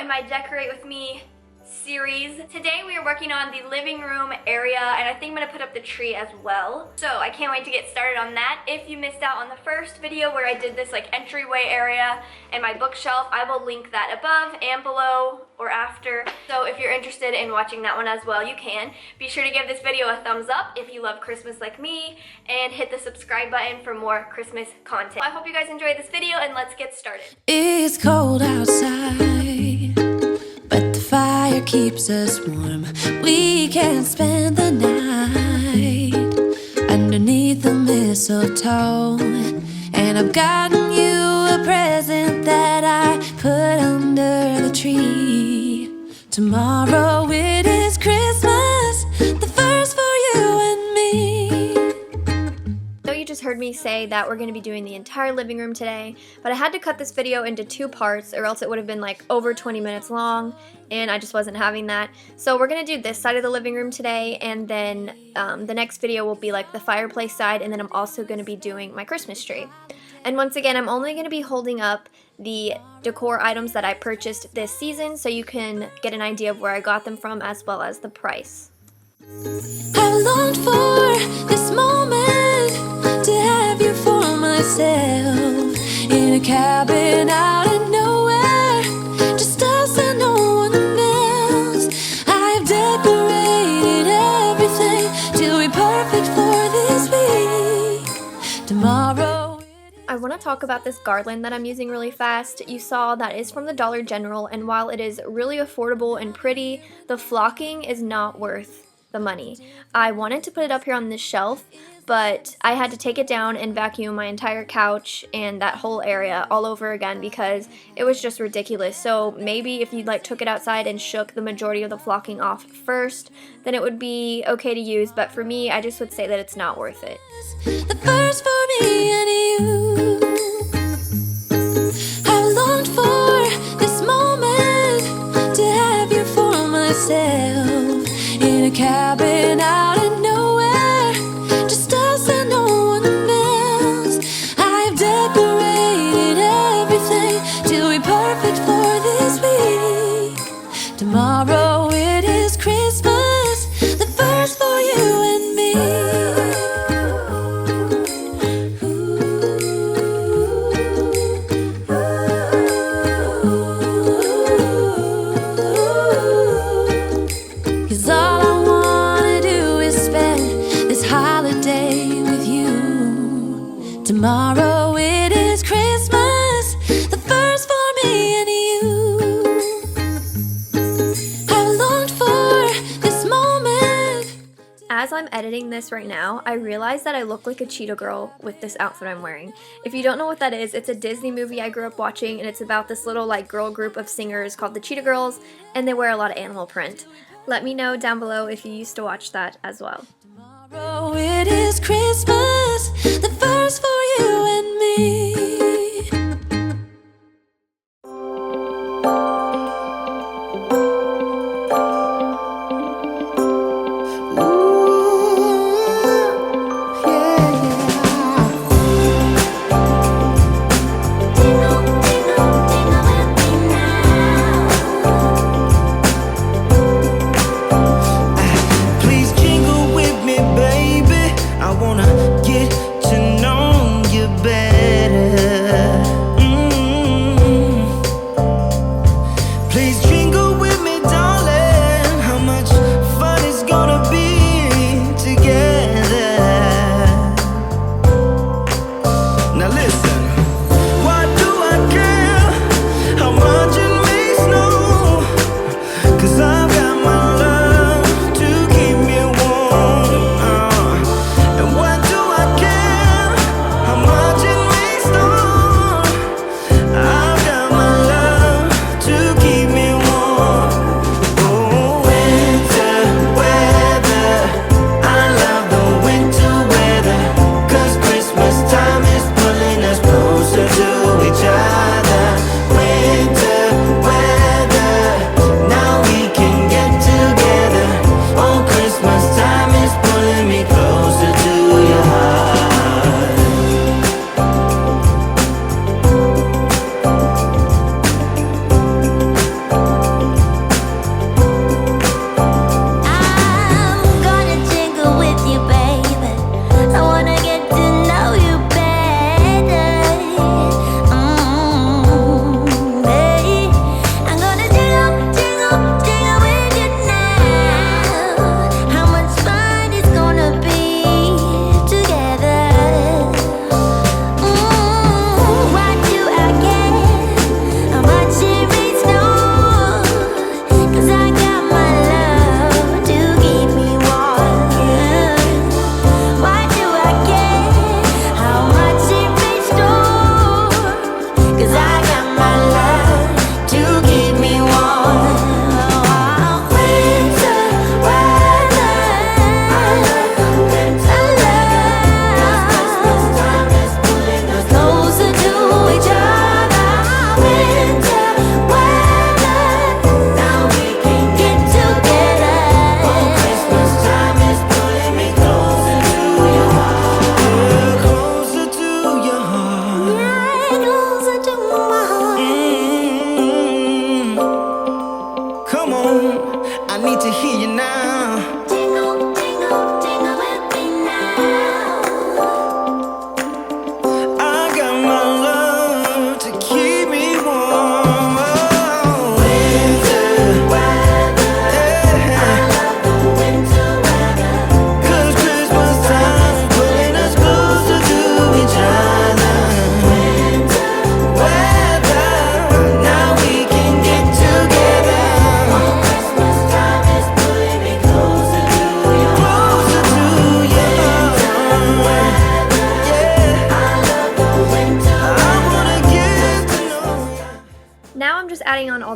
in my Decorate With Me series. Today we are working on the living room area, and I think I'm gonna put up the tree as well. So I can't wait to get started on that. If you missed out on the first video where I did this like entryway area and my bookshelf, I will link that above and below or after. So if you're interested in watching that one as well, you can. Be sure to give this video a thumbs up if you love Christmas like me, and hit the subscribe button for more Christmas content. I hope you guys enjoyed this video, and let's get started. It's cold outside, but the fire keeps us warm. We can spend the night underneath the mistletoe. And I've gotten you a present that I put under the tree. Tomorrow it is Christmas, the first for you and me. So you just heard me say that we're going to be doing the entire living room today, but I had to cut this video into 2 parts or else it would have been like over 20 minutes long, and I just wasn't having that. So we're going to do this side of the living room today, and then the next video will be like the fireplace side, and then I'm also going to be doing my Christmas tree. And once again, I'm only going to be holding up the decor items that I purchased this season, so you can get an idea of where I got them from as well as the price. I longed for this moment to have you for myself, in a cabin out in nowhere, just us and no one else. I've decorated everything till we're perfect for this week. Tomorrow I want to talk about this garland that I'm using really fast. You saw that is from the Dollar General, and while it is really affordable and pretty, the flocking is not worth the money. I wanted to put it up here on this shelf, but I had to take it down and vacuum my entire couch and that whole area all over again because it was just ridiculous. So maybe if you like took it outside and shook the majority of the flocking off first, then it would be okay to use, but for me, I just would say that it's not worth it. the first for me and you. I longed for this moment to have you for myself, in a cabin out in nowhere, just us and no one else. I've decorated everything till we're perfect for this week. Tomorrow it is Christmas, the first for you and me. Cause all I wanna do is spend this holiday with you. Tomorrow it is Christmas, the first for me and you. I longed for this moment. As I'm editing this right now, I realized that I look like a cheetah girl with this outfit I'm wearing. If you don't know what that is, it's a Disney movie I grew up watching, and it's about this little like girl group of singers called the Cheetah Girls, and they wear a lot of animal print. Let me know down below if you used to watch that as well. Tomorrow it is Christmas, the first for you and me. Please jingle with me, baby. I wanna get to know you better. Please jingle with me, darling. How much fun it's gonna be together. Now listen. Why do I care how much it may snow? 'Cause I've got my love to keep me warm. And why do I care how much it may storm? I've got my love to keep me warm.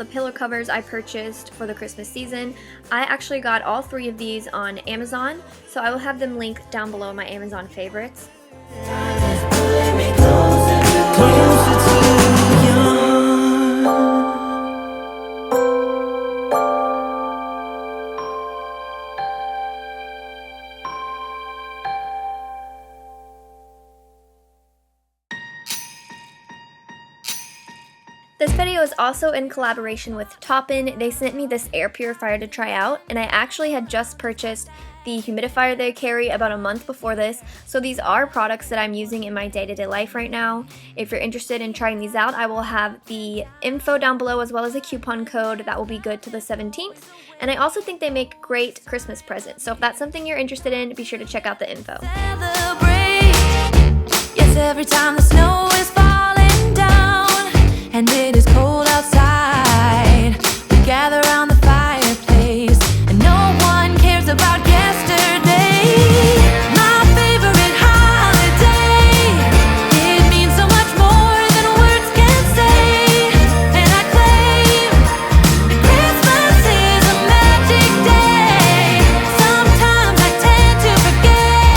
the pillow covers I purchased for the Christmas season. I actually got all 3 of these on Amazon, so I will have them linked down below in my Amazon favorites. This video is also in collaboration with Toppin. They sent me this air purifier to try out, and I actually had just purchased the humidifier they carry about a month before this, so these are products that I'm using in my day-to-day life right now. If you're interested in trying these out, I will have the info down below as well as a coupon code that will be good to the 17th, and I also think they make great Christmas presents, so if that's something you're interested in, be sure to check out the info. Celebrate. Yes, every time the snow is falling down and it is cold outside, we gather around the fireplace and no one cares about yesterday. My favorite holiday, it means so much more than words can say, and I claim that Christmas is a magic day. Sometimes I tend to forget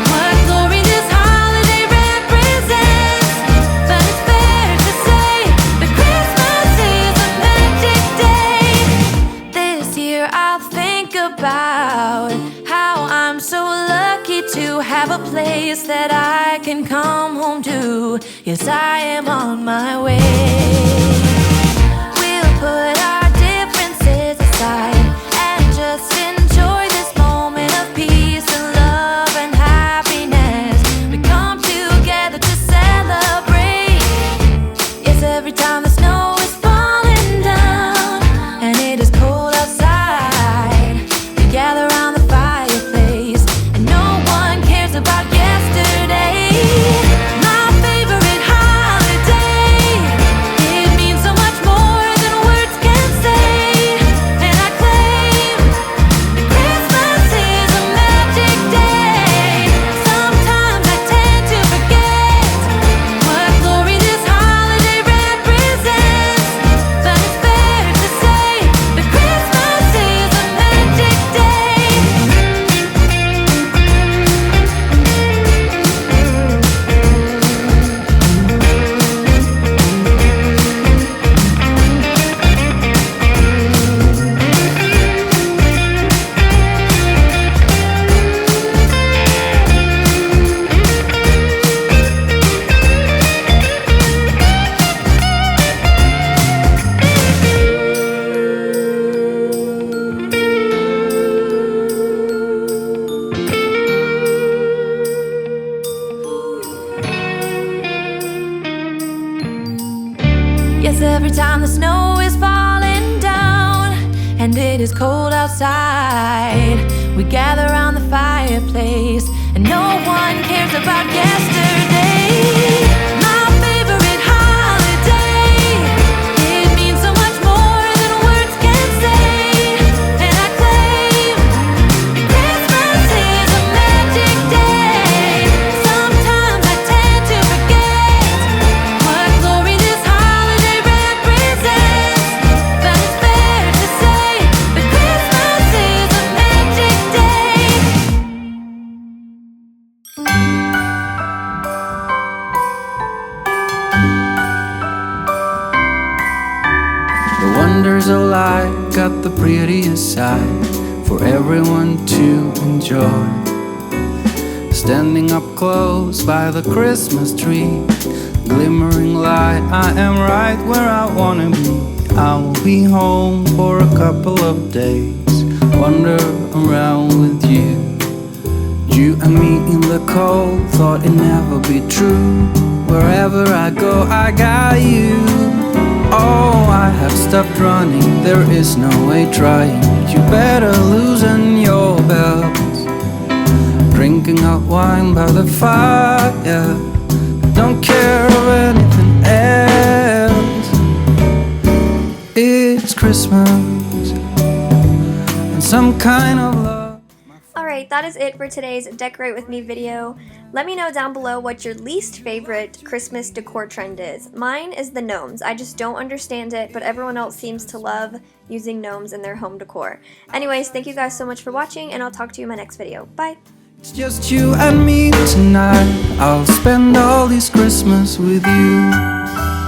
what glory this holiday represents, but it's fair to say that Christmas is a magic day. This year I'll think about how I'm so lucky to have a place that I can come home to. Yes, I am on my way. We'll put our differences aside and just enjoy this moment of peace and love and happiness. We come together to celebrate. Yes, every time the snow is falling down and it is cold outside, we gather around the fireplace and no one cares about yesterday. My favorite holiday, it means so much more than words can say, and I claim that Christmas is a magic day. Sometimes I tend to forget what glory this holiday represents, but it's fair to say that Christmas is a magic day. Yes, every time the snow is falling down and it is cold outside, we gather around the fireplace and no one cares about yesterday. My favorite holiday, it means so much more than words can say, and I claim that Christmas is a magic day. Sometimes I tend to forget what glory this holiday represents, but it's fair to say that Christmas is a magic day. The wonders of life got the prettiest side for everyone to enjoy. Standing up close by the Christmas tree, glimmering light, I am right where I wanna be. I will be home for a couple of days, wander around with you. You and me in the cold, thought it'd never be true. Wherever I go, I got you. Oh, I have stopped running, there is no way trying. You better loosen your belts. Drinking hot wine by the fire, don't care of anything else. It's Christmas and some kind of love. Alright, that is it for today's Decorate With Me video. Let me know down below what your least favorite Christmas decor trend is. Mine is the gnomes. I just don't understand it, but everyone else seems to love using gnomes in their home decor. Anyways, thank you guys so much for watching, and I'll talk to you in my next video. Bye! It's just you and me tonight. I'll spend all this Christmas with you.